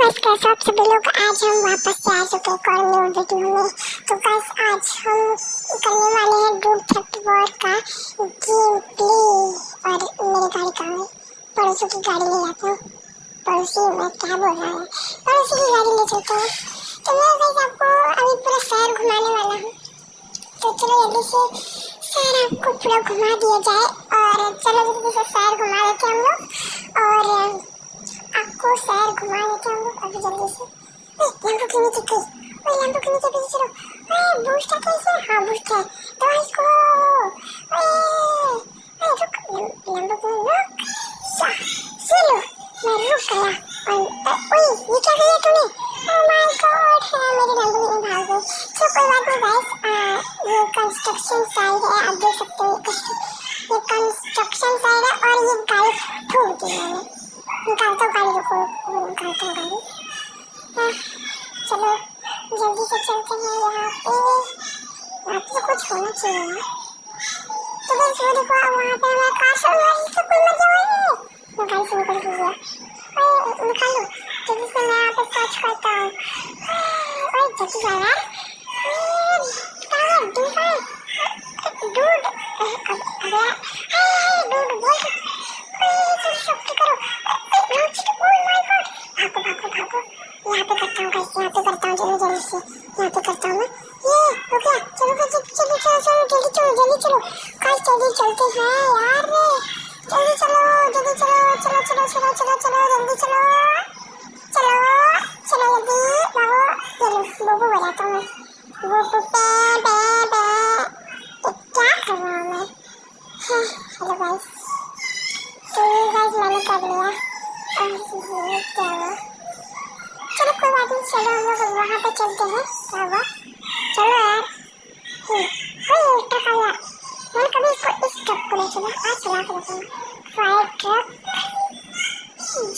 नमस्कार सब सभी लोग, आज हम वापस से आ चुके एक और न्यू वीडियो में। तो गाइस आज हम करने वाले हैं डूड 34 का गेम प्ले। और मेरी गाड़ी कहाँ है? पड़ोसी की गाड़ी ले जाता हूँ। पड़ोसी में क्या बोल रहा है, पड़ोसी की गाड़ी ले चलता हूँ। तो मैं गाइस आपको अभी पूरा शहर घुमाने वाला हूँ। तो चलो जल्दी से शहर आपको पूरा घुमा दिया जाए। और चलो जल्दी से शहर घुमा देते हम लोग और आपको शहर घुमा देते हैं हम लोग अभी जल्दी से। लैम्बोर्गिनी दिख गई। ओए लैम्बोर्गिनी के पीछे चलो। ओए बूस्ट है कैसे? हाँ बूस्ट है। तो इसको ओए ओए रुक लैम्बोर्गिनी रुक। चलो मैं रुक गया। ओए ये क्या किया तूने? ओह माय गॉड मेरी लैम्बोर्गिनी भाग गई। तो कोई बात नहीं गाइस, ये कंस्ट्रक्शन साइड है, आप देख सकते हो। ये कंस्ट्रक्शन साइड है और ये गाड़ी ठोक दी मैंने। निकालता हूँ गाड़ी, रुको निकालता हूँ गाड़ी। चलो जल्दी से चलते हैं यहाँ पे तो कुछ होना चाहिए ना। तो बस वो देखो वहाँ पे हमारा काशल है, इससे कोई मर जाए। मैं गाड़ी से निकल गया। ओए निकालो जल्दी से, मैं यहाँ पे सर्च करता हूँ। ओए जल्दी जा यार। कहाँ है डूड? डूड डूड बोल शक्ति करो। यहाँ पे करता हूँ गाइस, यहाँ पे करता हूँ जल्दी से, यहाँ पे करता हूँ मैं। ये हो गया। चलो गाइस चलो चलो चलो जल्दी चलो गाइस, जल्दी चलते हैं यार। जल्दी चलो जल्दी चलो चलो चलो चलो चलो चलो जल्दी चलो चलो चलो जल्दी भागो। चलो बोबो बजाता हूँ मैं। बोबो पे क्या कर रहा हूँ मैं? Hello guys. तो गाइस मैंने कर लिया। क्या हुआ? चलो कोई बात नहीं, चलो हम लोग वहाँ पे चलते हैं। क्या हुआ? चलो यार। ट्रक आ गया। मैंने कभी इस ट्रक को नहीं चला, आज चला के देखूँगा। फायर ट्रक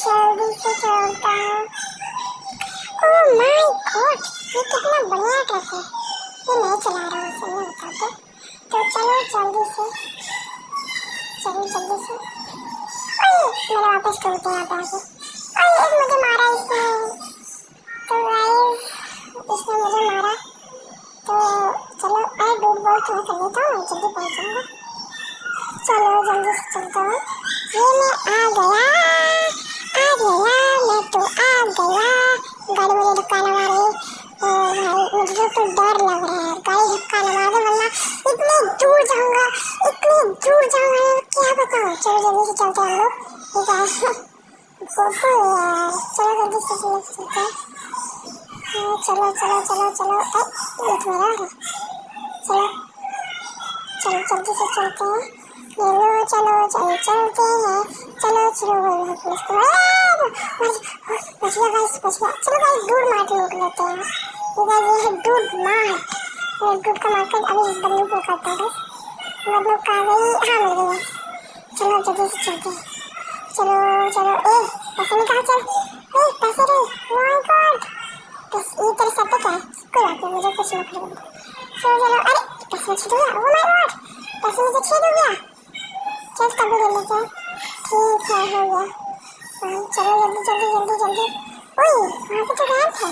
जल्दी से चलता हूँ। ओह माय गॉड ये कितना बढ़िया ट्रक है। ये नहीं चला रहा हूँ सही में बताते। तो चलो जल्दी से मेरे वापस टूटते हैं यहाँ पे आके। एक मुझे मारा इसने। तो गाइस इसने मुझे मारा। तो चलो अरे डूड बॉल तो मैं कर लेता हूँ, जल्दी पहुँच जाऊँगा। चलो जल्दी से चलता हूँ। ये मैं आ गया मैं तो आ गया। गाड़ी मुझे धक्का न मारे। ओ भाई मुझे तो डर लग रहा है, गाड़ी धक्का न मारे वरना इतनी दूर जाऊँगा क्या बताऊँ। चलो जल्दी से चलते हैं हम लोग। ठीक है फोटो यार, चलो जल्दी से चलते हैं। चलो लूट मेरा है। चलो जल्दी से चलते हैं। चलो चलते हैं। चलो पुलिस को बच गया। चलो गाइस डूड मार के रोक लेते हैं। ये है डूड मार। डूड का मार कर अभी बंदूक को करता है। बंदूक कहाँ गई? हाँ मिल गई। चलो जल्दी से चलते हैं। चलो पैसे निकाल चल। पैसे रे माय गॉड। ये तेरे सर पे क्या है? कोई बात नहीं, मुझे कुछ नहीं पता। चलो अरे पैसे छीन हो गया। ओह माय गॉड पैसे मुझे छीन हो गया। चल कभी ले लेते हैं। ठीक है हो गया। चलो जल्दी। ओए वहाँ पे तो रैंप है।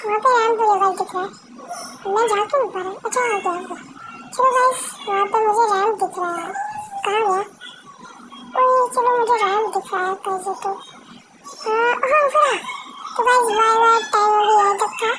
वहाँ पे रैंप मुझे गाइस दिख रहा है। मैं जा क्यों नहीं पा रहा? अच्छा आ गया। चलो गाइस वहाँ पे मुझे रैंप दिख रहा है। कहाँ गया? ओए चलो मुझे रैंप दिख रहा है कैसे तो। हाँ उधर। तो गाइस बाय टाइम हो गया तक का।